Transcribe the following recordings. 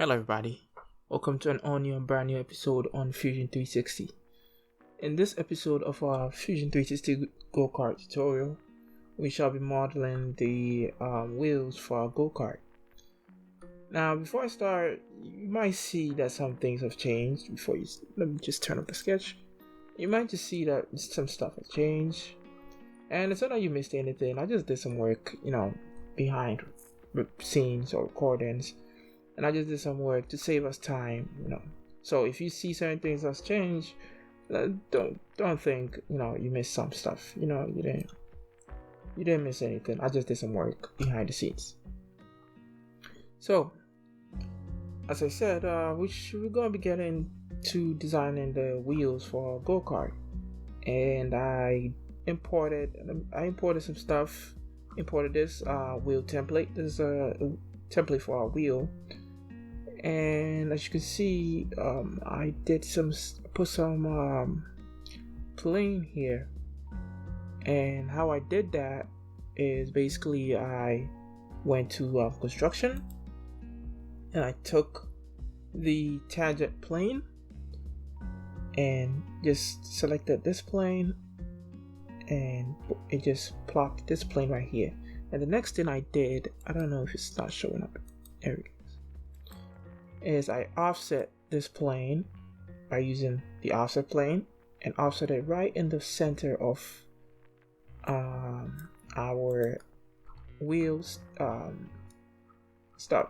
Hello everybody, welcome to an all new and brand new episode on Fusion 360. In this episode of our Fusion 360 Go-Kart tutorial, we shall be modeling the wheels for our Go-Kart. Now before I start, you might see that some things have changed. Let me just turn up the sketch. You might just see that some stuff has changed. And it's not that you missed anything, I just did some work, behind scenes or recordings. And I just did some work to save us time, So if you see certain things that's changed, don't think, you missed some stuff. You didn't miss anything. I just did some work behind the scenes. So, as I said, we're gonna be getting to designing the wheels for Go-Kart, and I imported some stuff. Imported this wheel template. This is a template for our wheel. And as you can see, I did put some plane here, and how I did that is basically I went to construction and I took the tangent plane and just selected this plane, and it just plopped this plane right here. And the next thing I did, I don't know if it's not showing up, there it is I offset this plane by using the offset plane and offset it right in the center of our wheels stud,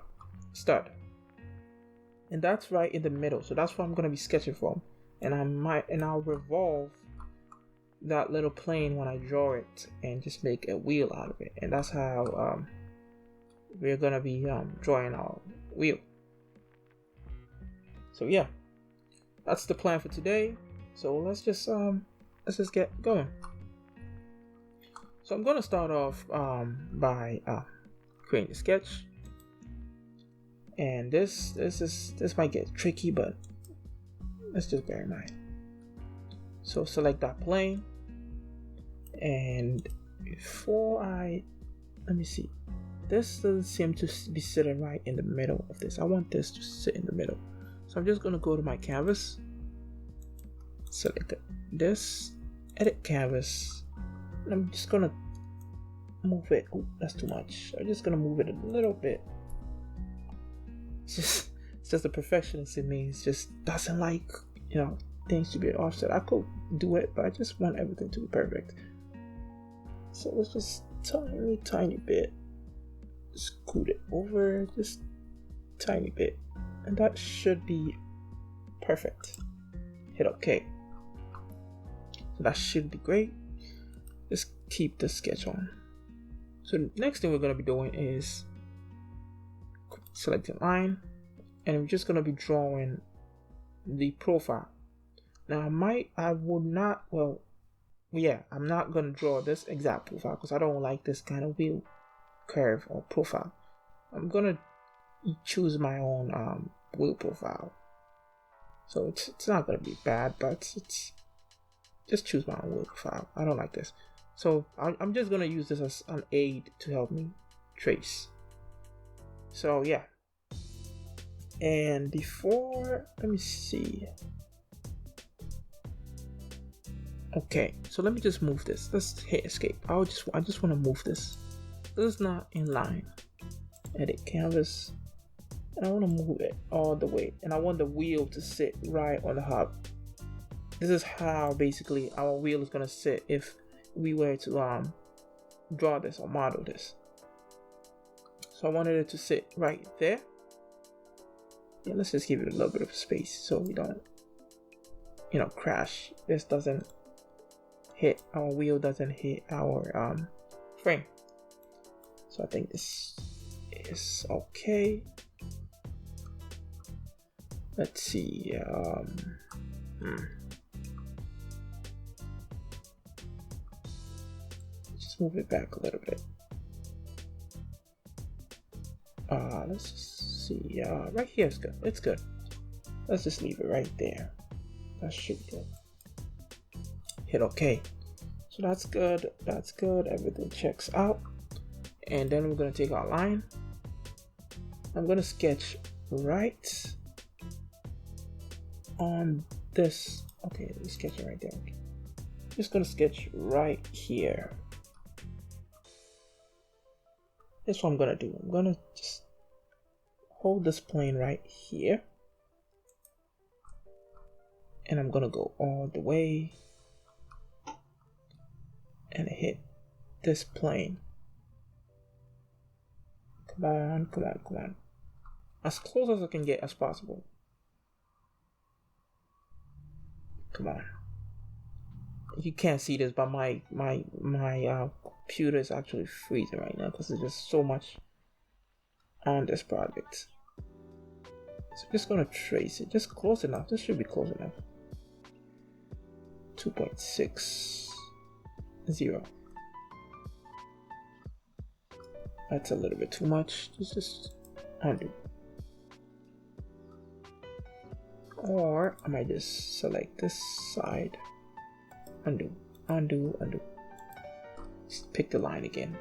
and that's right in the middle. So that's what I'm going to be sketching from, and I'll revolve that little plane when I draw it and just make a wheel out of it. And that's how we're going to be drawing our wheel. So yeah, that's the plan for today. So let's just get going. So I'm gonna start off by creating a sketch, and this might get tricky, but let's just bear in mind. So select that plane, and let me see. This doesn't seem to be sitting right in the middle of this. I want this to sit in the middle. So I'm just going to go to my canvas, select this, edit canvas, and I'm just going to move it. Oh, that's too much. I'm just going to move it a little bit. It's just the perfectionist in me. It just doesn't like, things to be offset. I could do it, but I just want everything to be perfect. So let's just tiny bit, scoot it over, just tiny bit. And that should be perfect. Hit OK. So that should be great. Just keep the sketch on. So the next thing we're going to be doing is selecting line, and we're just going to be drawing the profile. Now I'm not going to draw this exact profile because I don't like this kind of wheel curve or profile. I'm going to choose my own wheel profile. So it's not going to be bad, but it's just choose my own wheel profile. I don't like this. So I'm just going to use this as an aid to help me trace. So yeah. And let me see. Okay, so let me just move this. Let's hit escape. I just want to move this. This is not in line. Edit canvas. And I want to move it all the way, and I want the wheel to sit right on the hub. This is how basically our wheel is going to sit if we were to draw this or model this. So I wanted it to sit right there. Yeah, let's just give it a little bit of space so we don't crash. This doesn't hit, our wheel doesn't hit our frame. So I think this is okay. Let's see. Just move it back a little bit. Let's just see. Right here is good. It's good. Let's just leave it right there. That should be good. Hit OK. So that's good. That's good. Everything checks out. And then we're gonna take our line. I'm gonna sketch right on this. Okay, let's sketch it right there. Okay. Just gonna sketch right here. That's what I'm gonna do. I'm gonna just hold this plane right here, and I'm gonna go all the way and hit this plane. Come on, come on, come on. As close as I can get as possible. Come on. You can't see this, but my computer is actually freezing right now because there's just so much on this project. So I'm just gonna trace it, just close enough. This should be close enough. 2.60. That's a little bit too much. Just undo. Or I might just select this side. Undo, undo, undo. Just pick the line again.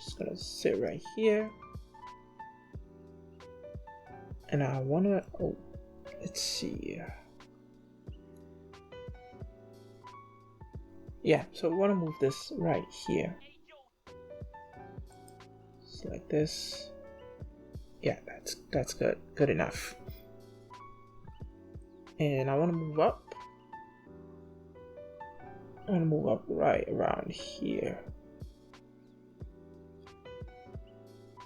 Just gonna sit right here. And I wanna, let's see. Yeah, so we wanna move this right here. Just like this. Yeah, that's good enough. And I want to move up. I want to move up right around here.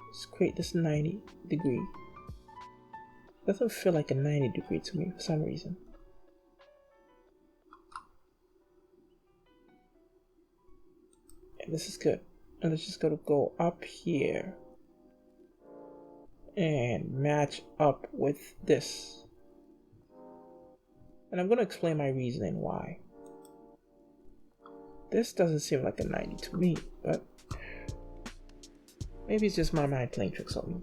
Let's create this 90 degree. Doesn't feel like a 90 degree to me for some reason. And this is good. And it's just gonna go up here and match up with this. And I'm going to explain my reasoning why. This doesn't seem like a 90 to me, but maybe it's just my mind playing tricks on me.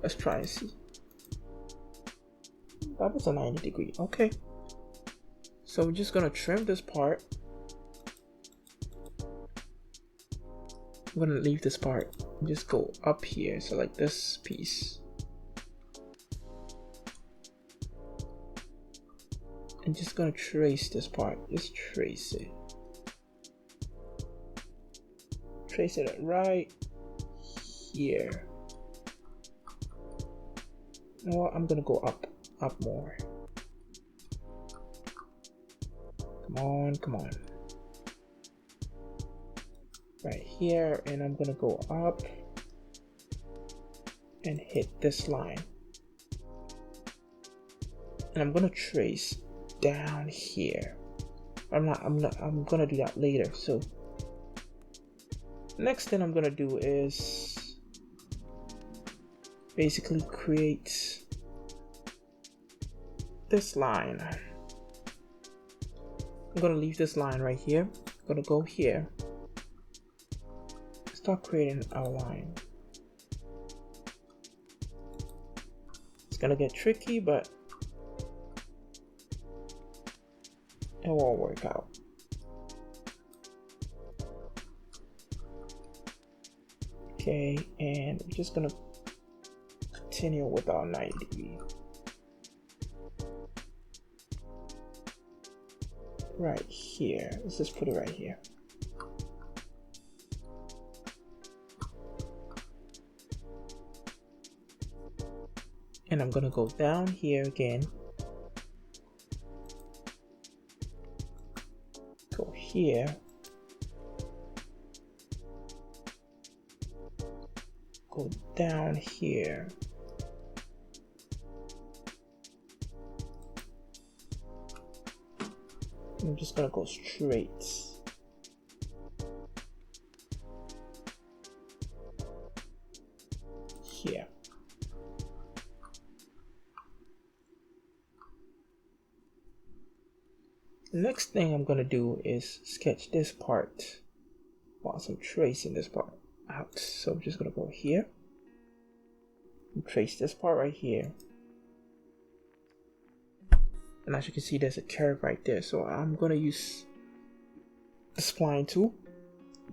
Let's try and see. That was a 90 degree. Okay. So we're just going to trim this part. I'm going to leave this part and just go up here. So like this piece. And just going to trace this part. Just trace it. Trace it right here. You know what? I'm going to go up more. Come on, come on. Right here, and I'm gonna go up and hit this line, and I'm gonna trace down here. I'm gonna do that later. So next thing I'm gonna do is basically create this line. I'm gonna leave this line right here. I'm gonna go here. Start creating our line. It's gonna get tricky, but it will work out. Okay, and I'm just gonna continue with our 90 degree. Right here. Let's just put it right here. And I'm gonna go down here again. Go here. Go down here. I'm just gonna go straight. Here. Next thing I'm gonna do is sketch this part whilst I'm tracing this part out. So I'm just gonna go here and trace this part right here. And as you can see, there's a curve right there. So I'm gonna use the spline tool.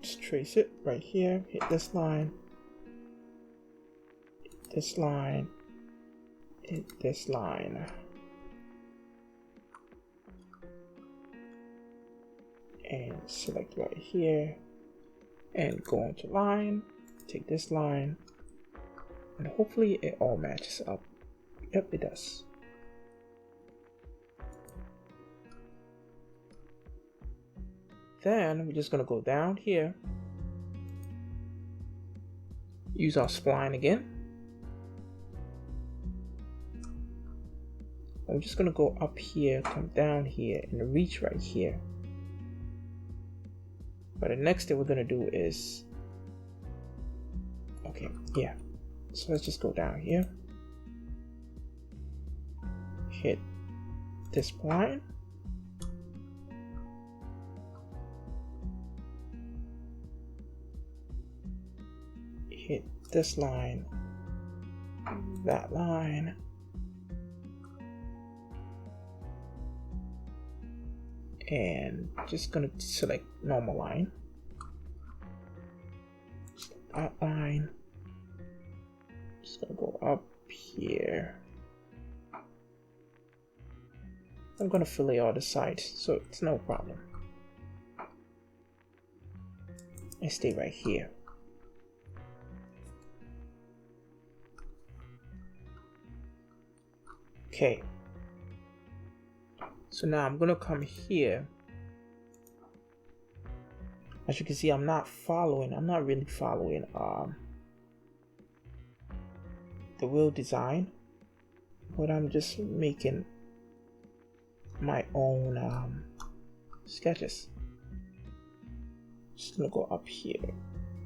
Just trace it right here, hit this line, this line, hit this line. And select right here and go into line, take this line, and hopefully it all matches up. Yep, it does. Then we're just going to go down here, use our spline again. I'm just going to go up here, come down here, and reach right here. But the next thing we're going to do is, okay, yeah. So let's just go down here, hit this spline, hit this line, that line, and just gonna select normal line, that line, just gonna go up here. I'm gonna fillet all the sides, so it's no problem. I stay right here. Okay, so now I'm gonna come here. As you can see, I'm not really following the wheel design, but I'm just making my own sketches. Just gonna go up here,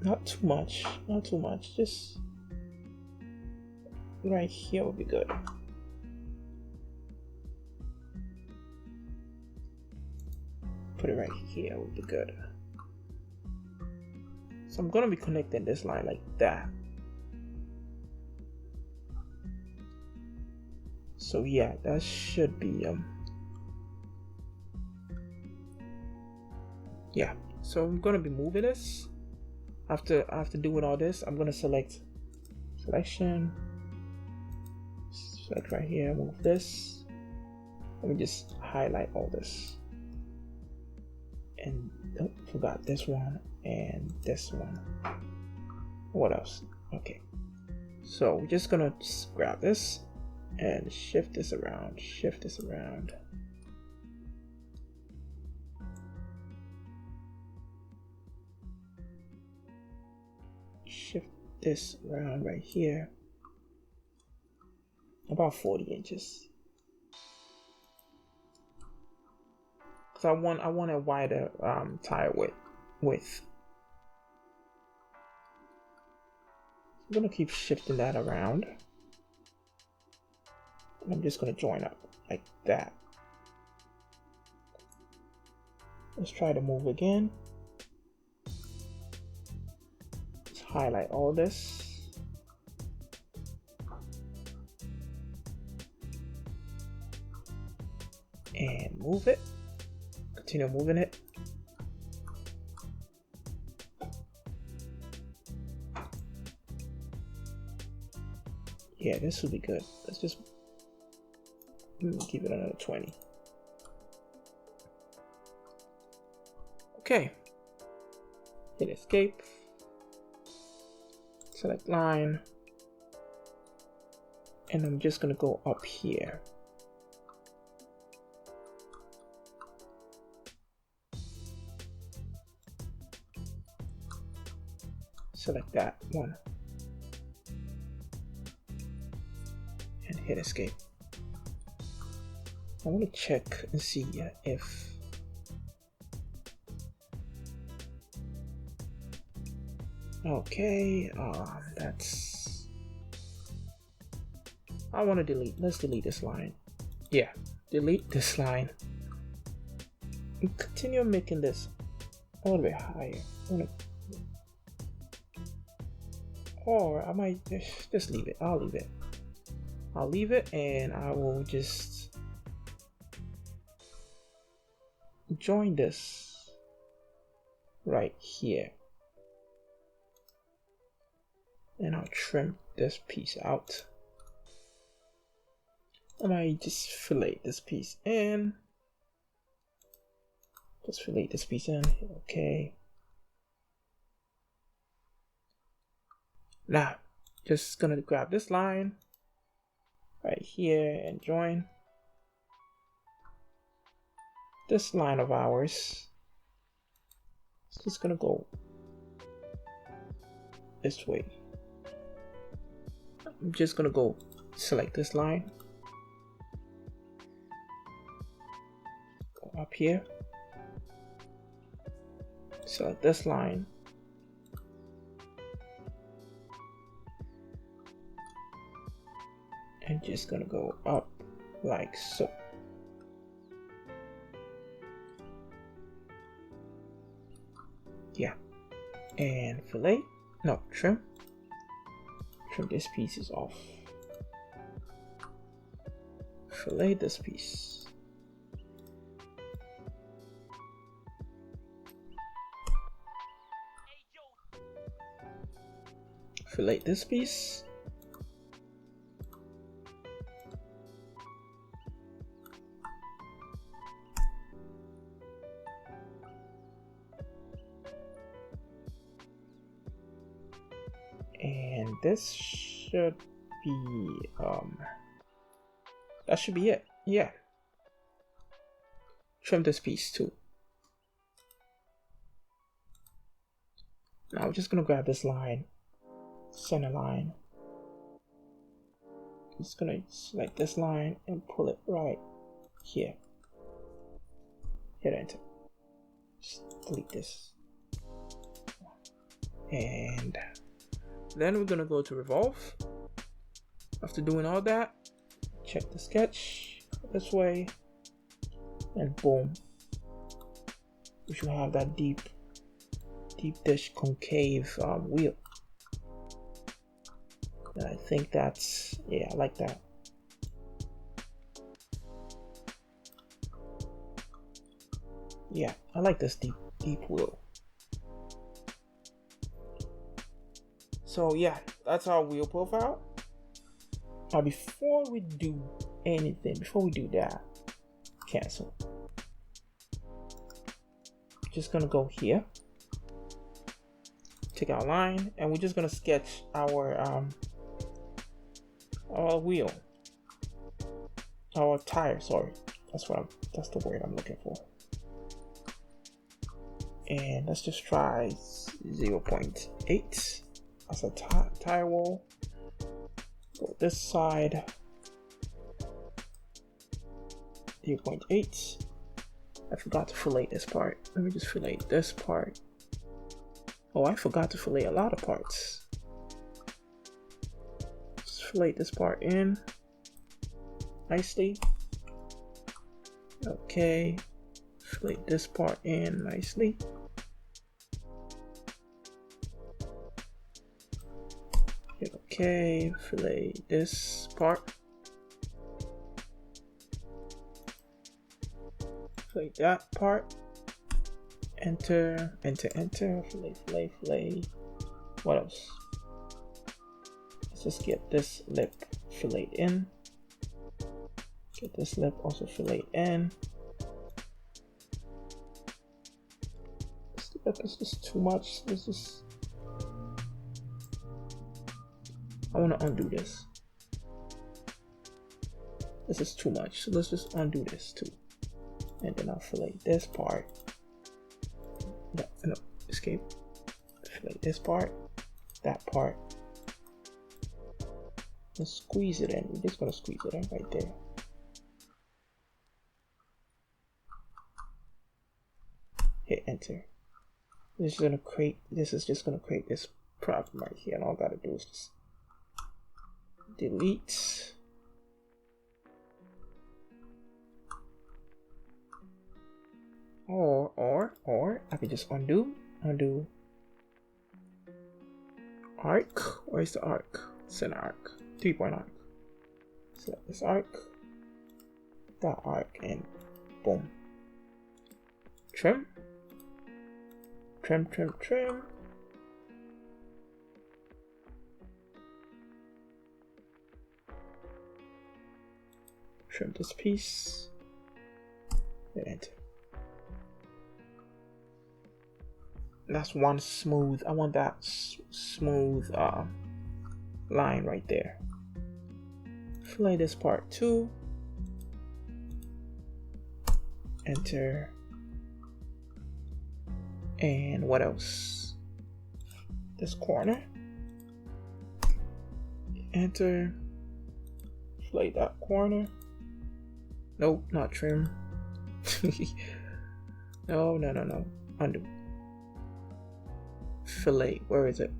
not too much, just right here would be good. Put it right here would be good. So I'm gonna be connecting this line like that. So yeah, that should be yeah. So I'm gonna be moving this. After doing all this, I'm gonna select selection, select right here, move this. Let me just highlight all this. And oh, forgot this one and this one. What else? Okay, so we're just gonna grab this and shift this around, shift this around. Shift this around right here, about 40 inches. Cause I want a wider tire width. I'm gonna keep shifting that around. And I'm just gonna join up like that. Let's try to move again. Let's highlight all this. And move it. Continue moving it. Yeah, this will be good. Let's just give it another 20. Okay. Hit escape. Select line. And I'm just gonna go up here. Select that one and hit escape. I want to check and see if okay, that's, I want to delete, let's delete this line. Yeah, delete this line and continue making this a little bit higher. Or I might just leave it. I'll leave it and I will just join this right here. And I'll trim this piece out. I might just fillet this piece in. Just fillet this piece in. Okay. Now, just gonna grab this line right here and join this line of ours. It's just gonna go this way. I'm just gonna go select this line, go up here, select this line, and just gonna go up like so. Yeah, and fillet, no, trim these pieces off. Fillet this piece. Fillet this piece. And this should be that should be it. Yeah, trim this piece too. Now we're just gonna grab this line, center line. I'm just gonna select this line and pull it right here. Hit enter. Just delete this. And then we're gonna go to revolve. After doing all that, check the sketch this way, and boom, we should have that deep dish concave wheel. And I think that's, yeah, I like that. Yeah, I like this deep wheel. So yeah, that's our wheel profile. Now before we do anything, before we do that, cancel. Just gonna go here, take our line, and we're just gonna sketch our wheel, our tire. Sorry, that's the word I'm looking for. And let's just try 0.8 as a tire wall. Go this side, 0.8. I forgot to fillet this part. Let me just fillet this part. Oh, I forgot to fillet a lot of parts. Just fillet this part in nicely. Okay, fillet this part in nicely. Okay, fillet this part. Fillet that part. Enter, fillet. What else? Let's just get this lip filleted in. Get this lip also filleted in. This lip is just too much. I want to undo this. This is too much. So let's just undo this too. And then I'll fillet this part. No, escape. Fillet this part, that part. Let's squeeze it in. We're just gonna squeeze it in right there. Hit enter. This is just gonna create this problem right here, and all I gotta do is just delete. Or I could just undo arc. Where's the arc? Center arc, 3-point arc. Select this arc, that arc, and boom. Trim Trim. Trim this piece. Hit enter. That's one smooth. I want that smooth line right there. Fillet this part too. Enter. And what else? This corner. Enter. Fillet that corner. Nope, not trim. No. Undo. Fillet. Where is it?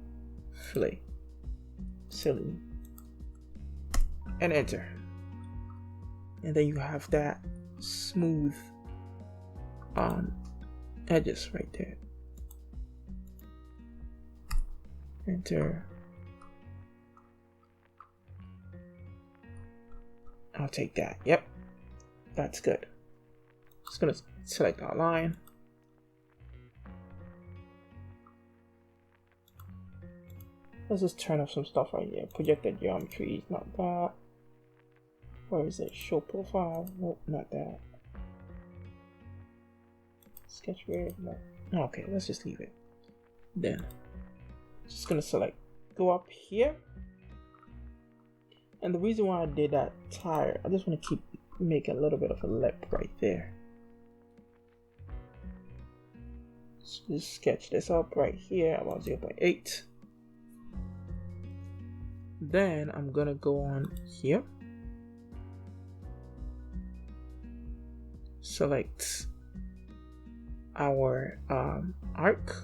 Fillet. Silly. And enter. And then you have that smooth edges right there. Enter. I'll take that. Yep. That's good. Just gonna select our line. Let's just turn off some stuff right here. Projected geometry, not that. Where is it? Show profile. Nope, not that. Sketch wave. No. Okay, let's just leave it. Then, just gonna select. Go up here. And the reason why I did that tire, I just want to make a little bit of a lip right there. So just sketch this up right here about 0.8. Then I'm gonna go on here, select our arc,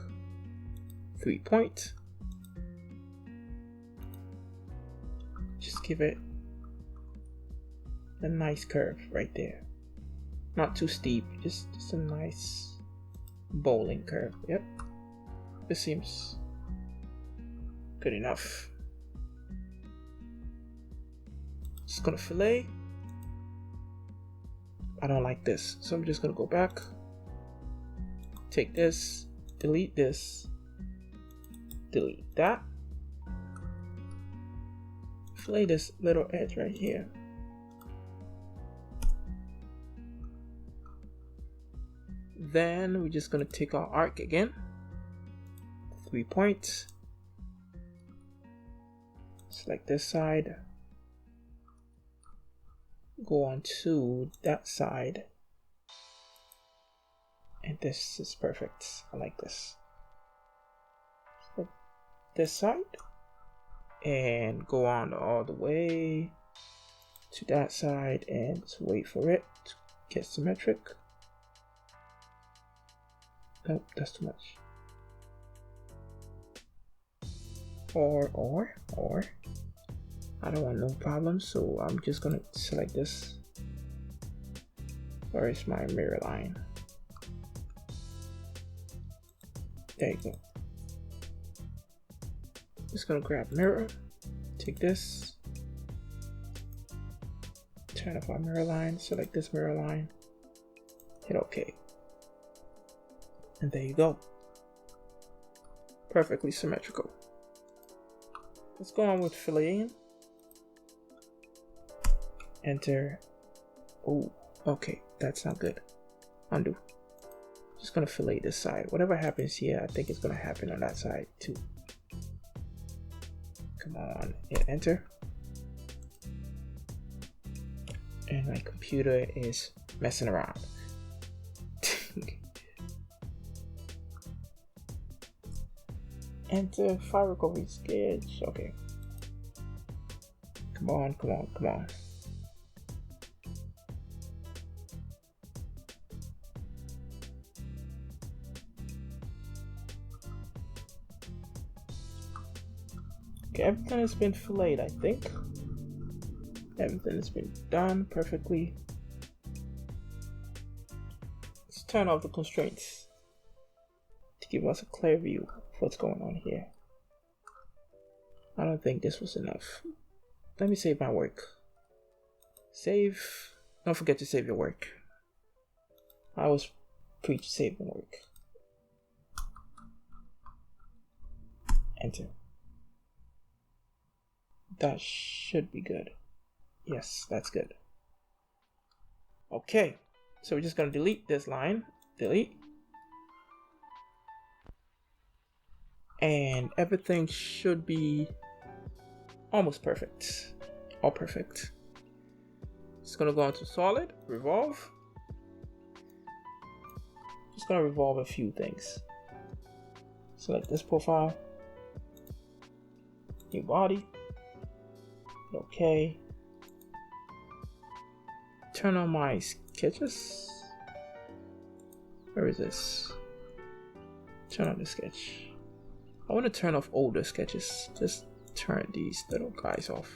3-point. Just give it a nice curve right there. Not too steep, just a nice bowling curve. Yep, this seems good enough. Just gonna fillet. I don't like this, so I'm just gonna go back, take this, delete that, fillet this little edge right here. Then we're just gonna take our arc again, 3-point, select this side, go on to that side, and this is perfect. I like this. Select this side and go on all the way to that side and just wait for it to get symmetric. Nope, that's too much. Or I don't want no problems, so I'm just gonna select this. Where is my mirror line? There you go. Just gonna grab mirror, take this, turn off our mirror line, select this mirror line, hit OK. And there you go. Perfectly symmetrical. Let's go on with filleting. Enter. Oh, okay, that's not good. Undo. Just gonna fillet this side. Whatever happens here, I think it's gonna happen on that side too. Come on, hit enter. And my computer is messing around. Enter file recovery sketch. Okay. Come on. Okay, everything has been filleted, I think. Everything has been done perfectly. Let's turn off the constraints to give us a clear view of what's going on here. I don't think this was enough. Let me save my work. Save. Don't forget to save your work. I always preach saving work. enter. That should be good. Yes, that's good. Okay, so we're just gonna delete this line. Delete. And everything should be almost perfect. All perfect. Just gonna go into solid, revolve. Just gonna revolve a few things. Select this profile. New body. Okay. Turn on my sketches. Where is this? Turn on the sketch. I want to turn off older sketches. Just turn these little guys off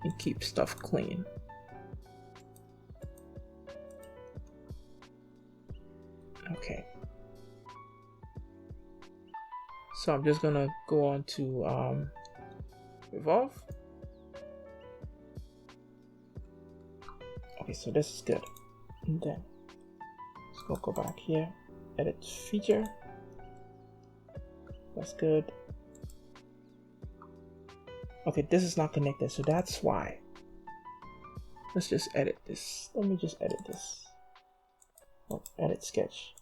and keep stuff clean. Okay. So I'm just gonna go on to revolve. Okay, so this is good. And then let's go back here, edit feature. That's good. Okay, this is not connected, so that's why. Let's just edit this. Let me just edit this. Oh, edit sketch.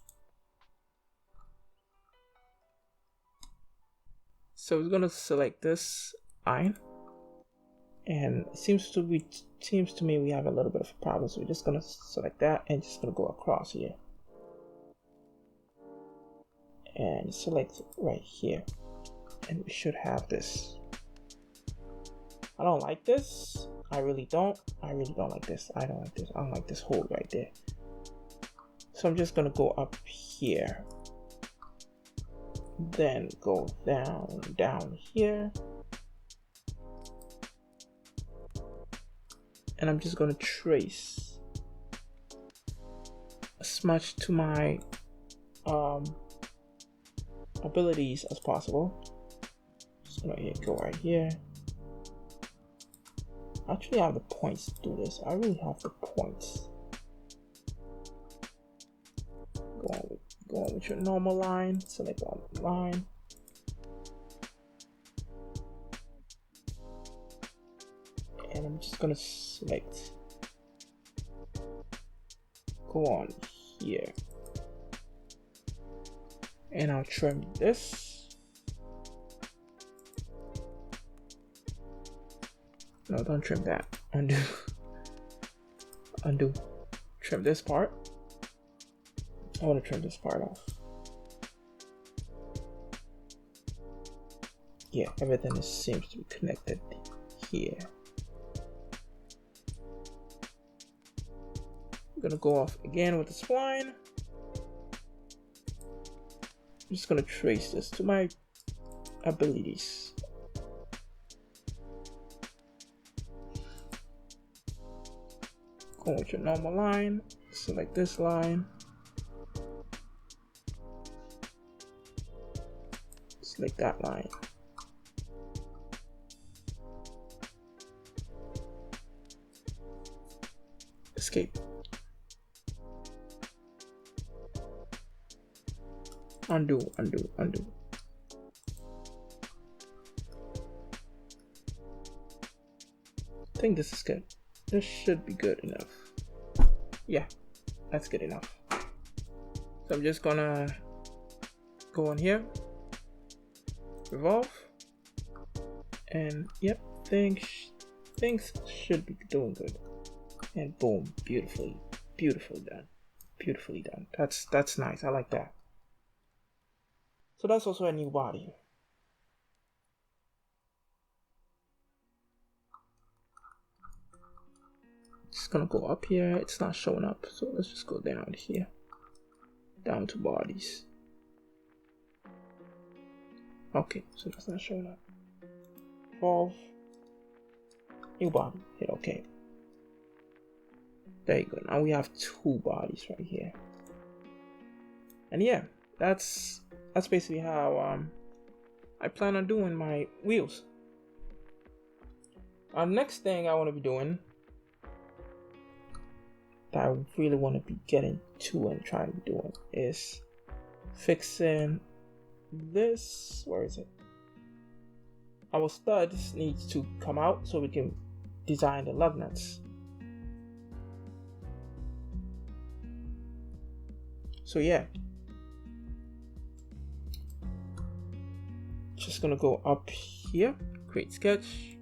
So we're gonna select this line, and it seems to me we have a little bit of a problem. So we're just gonna select that and just gonna go across here. And select right here, and we should have this. I don't like this. I really don't like this. I don't like this. I don't like this hole right there. So I'm just gonna go up here, then go down here, and I'm just gonna trace as much to my abilities as possible. Just gonna go right here. I actually have the points to do this. I really have the points. Go on with your normal line. Select on the line. And I'm just gonna select. Go on here. And I'll trim this. No, don't trim that. Undo. Undo. Trim this part. I want to trim this part off. Yeah, everything seems to be connected here. I'm gonna go off again with the spline. I'm just gonna trace this to my abilities. Go with your normal line, select this line, select that line. Escape. Undo. I think this is good. This should be good enough. Yeah, that's good enough. So I'm just gonna go on here, revolve, and yep, things should be doing good. And boom, beautifully done. That's nice. I like that. So that's also a new body. Just gonna go up here. It's not showing up, so let's just go down here, down to bodies. Okay, so that's not showing up. Evolve, new body, hit OK. There you go. Now we have two bodies right here. And yeah, that's basically how I plan on doing my wheels. Next thing I want to be doing, that I really want to be getting to and trying to be doing, is fixing this, where is it? Our studs needs to come out so we can design the lug nuts. So yeah, just gonna go up here, create sketch,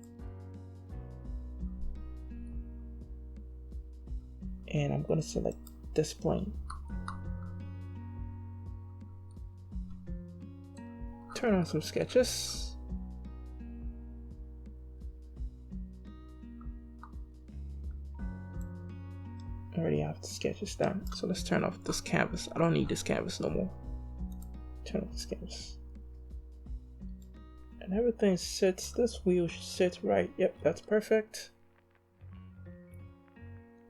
and I'm gonna select this plane. Turn on some sketches. I already have the sketches done, so let's turn off this canvas. I don't need this canvas no more. Turn off this canvas. And everything sits, this wheel should sit right. Yep, that's perfect.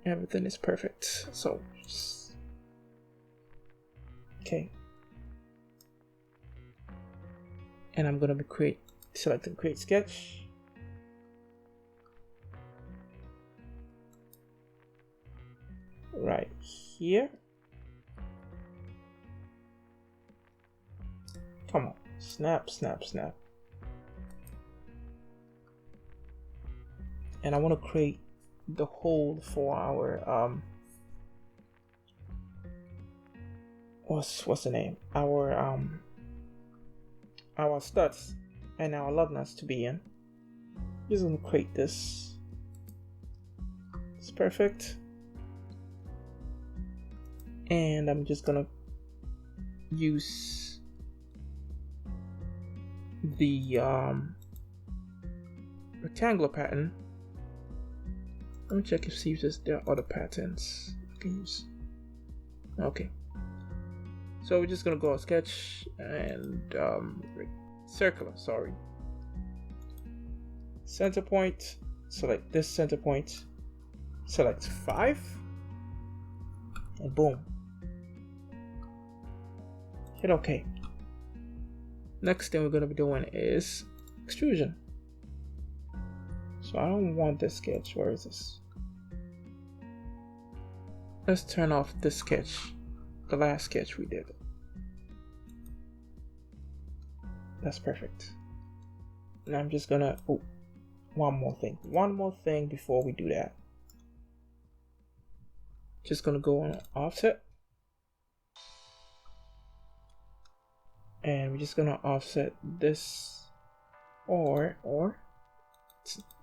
Everything is perfect. So, okay. And I'm gonna be selecting create sketch. Right here. Come on, snap, snap, snap. And I want to create the hole for our what's the name? Our studs and our lug nuts to be in. Just gonna create this. It's perfect. And I'm just gonna use the rectangular pattern. Let me check see if there are other patterns I can use. Okay. So we're just gonna go sketch and circular, sorry. Center point, select this center point, select 5, and boom. Hit OK. Next thing we're gonna be doing is extrusion. So I don't want this sketch. Where is this? Let's turn off this sketch, the last sketch we did. That's perfect. And I'm just gonna, one more thing before we do that. Just gonna go on offset. And we're just gonna offset this, or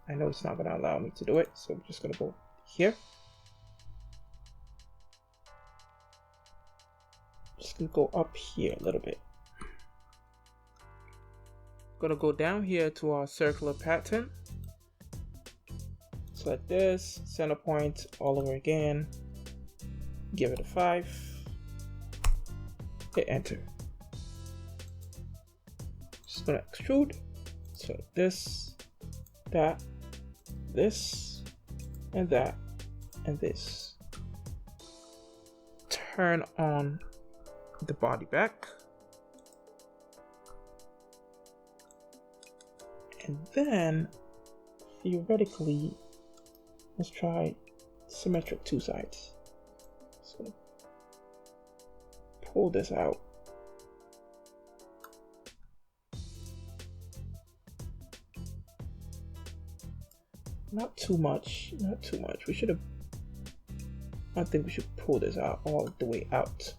I know it's not gonna allow me to do it, so I'm just gonna go here. Just gonna go up here a little bit. Gonna go down here to our circular pattern. Select this, center point all over again. Give it a 5. Hit enter. Just gonna extrude. So this, that, this, and that, and this. Turn on the body back. And then, theoretically, let's try symmetric 2 sides. So, pull this out. Not too much. We should have, I think we should pull this out all the way out.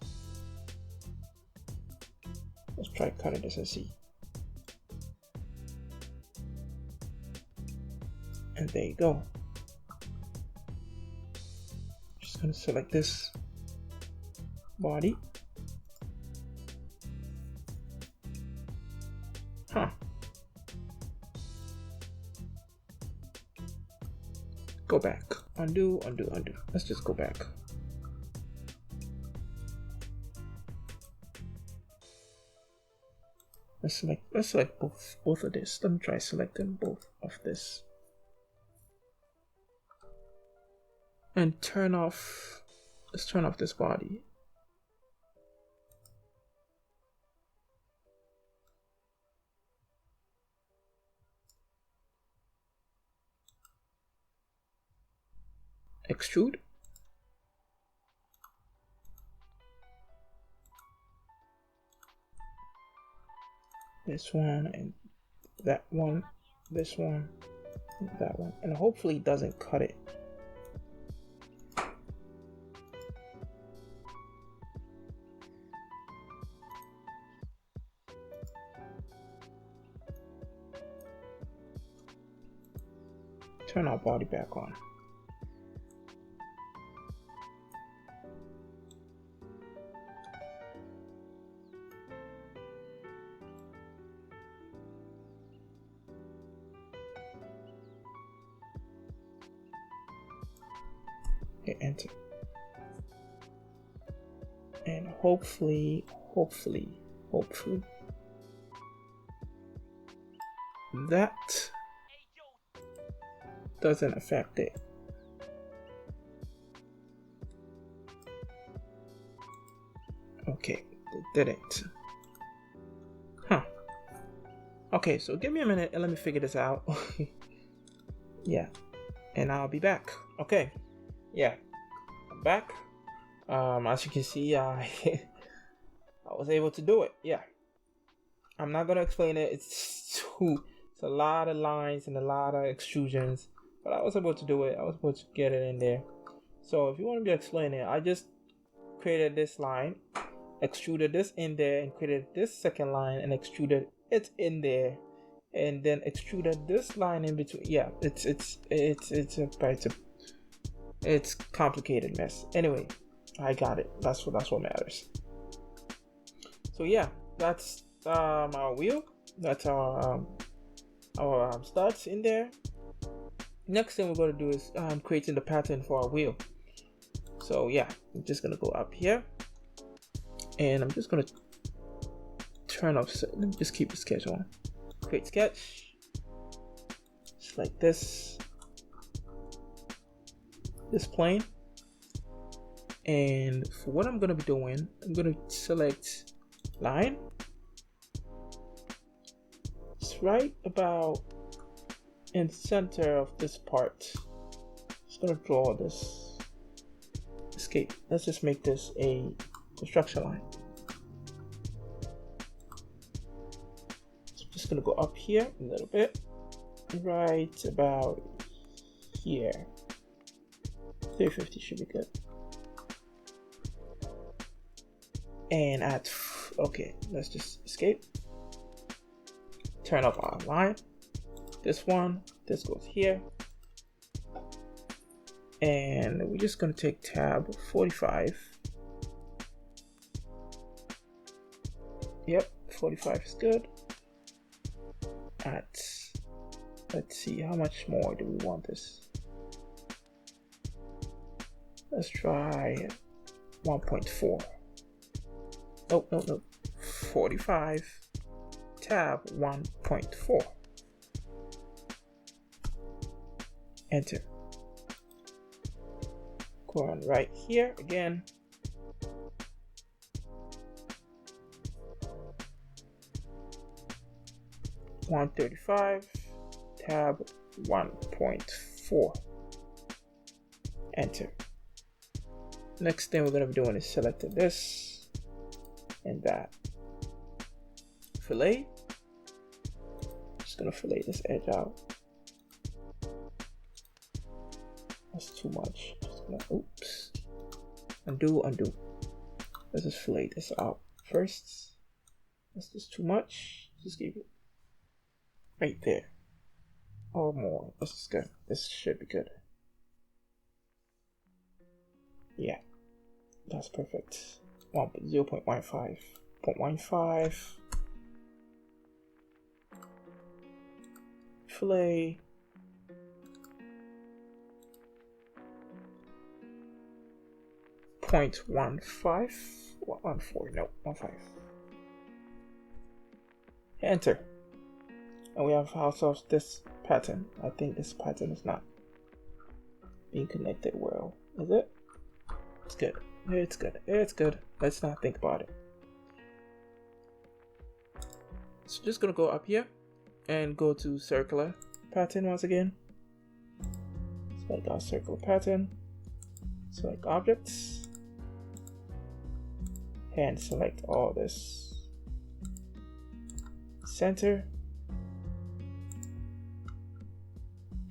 Let's try cutting this and see. And there you go. Just gonna select this body. Go back. Undo. Let's just go back. Let's select both of this. Let me try selecting both of this. And let's turn off this body. Extrude. this one, and that one, this one, and that one, and hopefully it doesn't cut it. Turn our body back on. Hit enter. And hopefully that doesn't affect it. Okay, it didn't. Huh. Okay, so give me a minute and let me figure this out. Yeah, and I'll be back. Okay, yeah, I'm back. As you can see, I was able to do it. Yeah, I'm not gonna explain it. It's a lot of lines and a lot of extrusions, but I was able to do it. I was able to get it in there. So if you want me to explain it, I just created this line, extruded this in there, and created this second line and extruded it in there, and then extruded this line in between. Yeah, it's complicated mess. Anyway, I got it. That's what matters. So yeah, that's our wheel. That's our studs in there. Next thing we're going to do is creating the pattern for our wheel. So yeah, I'm just going to go up here, and I'm just going to turn off. Let me just keep the sketch on. Create sketch. Just like this plane. And for what I'm going to be doing, I'm going to select line. It's right about in the center of this part. Just gonna draw this escape. Let's just make this a construction line. So I'm just gonna go up here a little bit, right about here. 350 should be good. And okay, let's just escape. Turn off our line. This goes here. And we're just going to take tab 45. Yep, 45 is good. Let's see, how much more do we want this? Let's try 1.4. No. 45. Tab 1.4. Enter. Go on right here again. $135. Tab 1.4. Enter. Next thing we're going to be doing is selecting this and that. Fillet. Just gonna fillet this edge out. That's too much. Just gonna, oops. Undo. Let's just fillet this out first. That's just too much. Just give it right there. Or more. This is good. This should be good. Yeah. That's perfect. 0.15. 0.15. Fillet. .15. 1.4. No, 1.5. Enter. And we have ourselves this pattern. I think this pattern is not being connected well. Is it? It's good. It's good. It's good. Let's not think about it. So just gonna go up here and go to circular pattern once again. Select our circular pattern. Select objects. And select all this. center.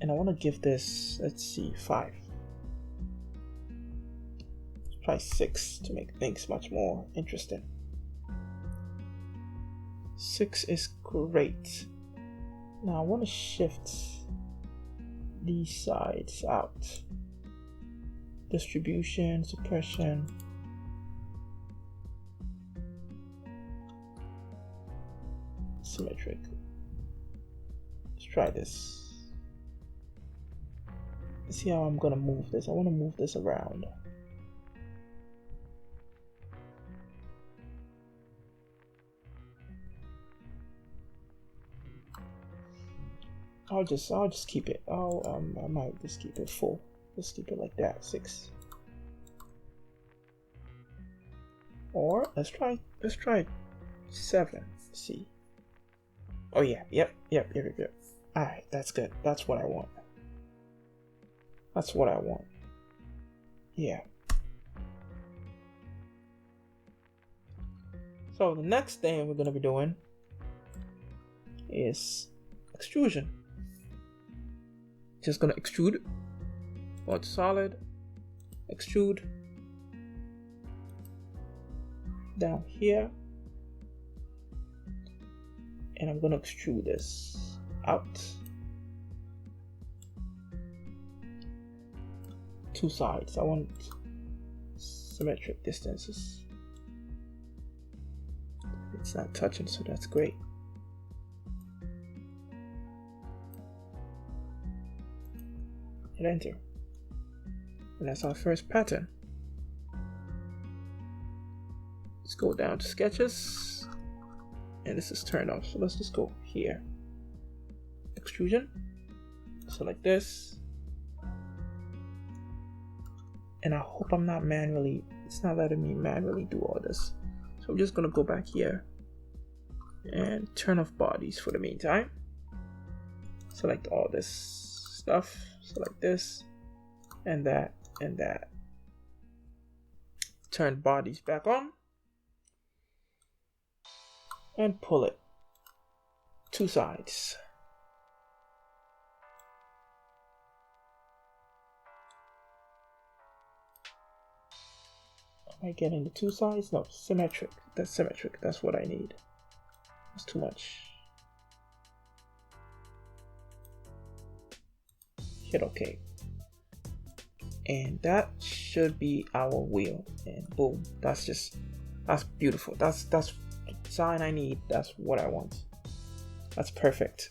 And I want to give this, let's see, 5. Let's try 6 to make things much more interesting. 6 is great. Now I want to shift these sides out. Distribution, suppression. Symmetric. Let's try this. Let's see how I'm gonna move this. I want to move this around. I'll just keep it. I might just keep it full. Just keep it like that. 6. Or let's try 7. Let's see. Oh yeah, yep. Alright, that's good. That's what I want. That's what I want. Yeah. So the next thing we're gonna be doing is extrusion. Just gonna extrude. Want solid. Extrude. Down here. And I'm gonna extrude this out. 2 sides. I want symmetric distances. It's not touching, so that's great. Hit enter. And that's our first pattern. Let's go down to sketches. And this is turned off, so let's just go here. Extrusion. Select this. And I hope I'm not manually, it's not letting me manually do all this. So I'm just gonna go back here and turn off bodies for the meantime. Select all this stuff. Select this and that and that. Turn bodies back on. And pull it. 2 sides. Am I getting the 2 sides? No, symmetric. That's symmetric. That's what I need. That's too much. Hit OK. And that should be our wheel. And boom. That's beautiful. That's the design I need. That's what I want. That's perfect.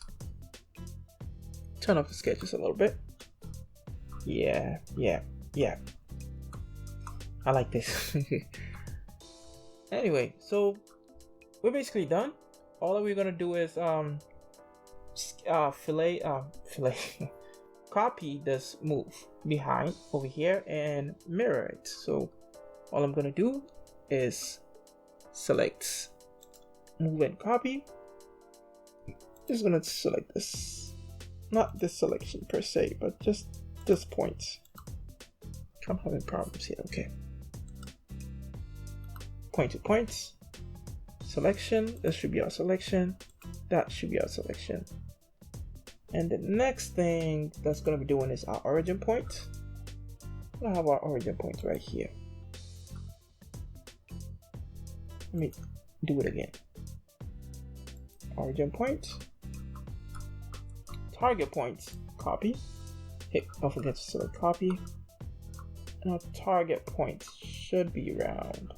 Turn off the sketches a little bit. Yeah. I like this. Anyway, so we're basically done. All that we're gonna do is copy this move behind over here and mirror it. So all I'm gonna do is select move and copy. Just gonna select this, not this selection per se, but just this point. I'm having problems here. Okay. Point to point. Selection. This should be our selection. That should be our selection. And the next thing that's going to be doing is our origin point. I have our origin point right here. Let me do it again. Origin point. Target point. Copy. Hey, don't forget to select copy. And our target point should be around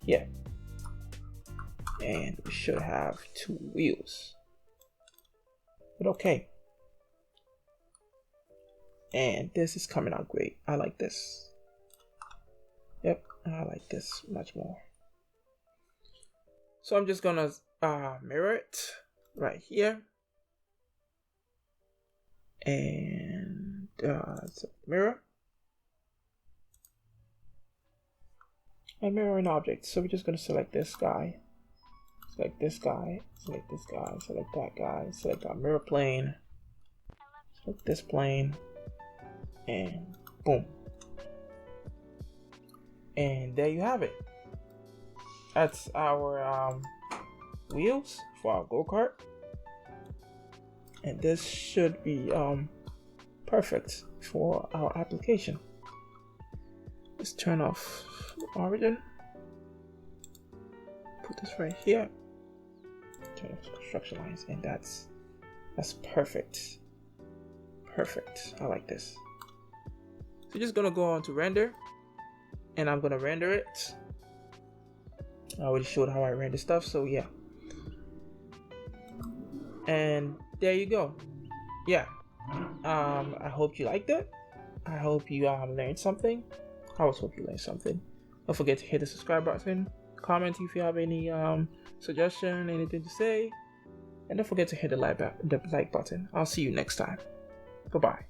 here. And we should have 2 wheels. But okay. And this is coming out great. I like this. Yep, I like this much more. So I'm just gonna mirror it right here. And mirror. And mirror an object. So we're just gonna select this guy. Select this guy, select this guy, select that guy, select our mirror plane, select this plane, and boom. And there you have it. That's our wheels for our go-kart, and this should be perfect for our application. Let's turn off origin, put this right here, turn off construction lines, and that's perfect. I like this. So just gonna go on to render, and I'm gonna render it. I already showed how I render stuff, so yeah. And there you go. Yeah. I hope you liked it. I hope you learned something. I always hope you learned something. Don't forget to hit the subscribe button, comment if you have any suggestion, anything to say, and don't forget to hit the like button. I'll see you next time. Bye bye.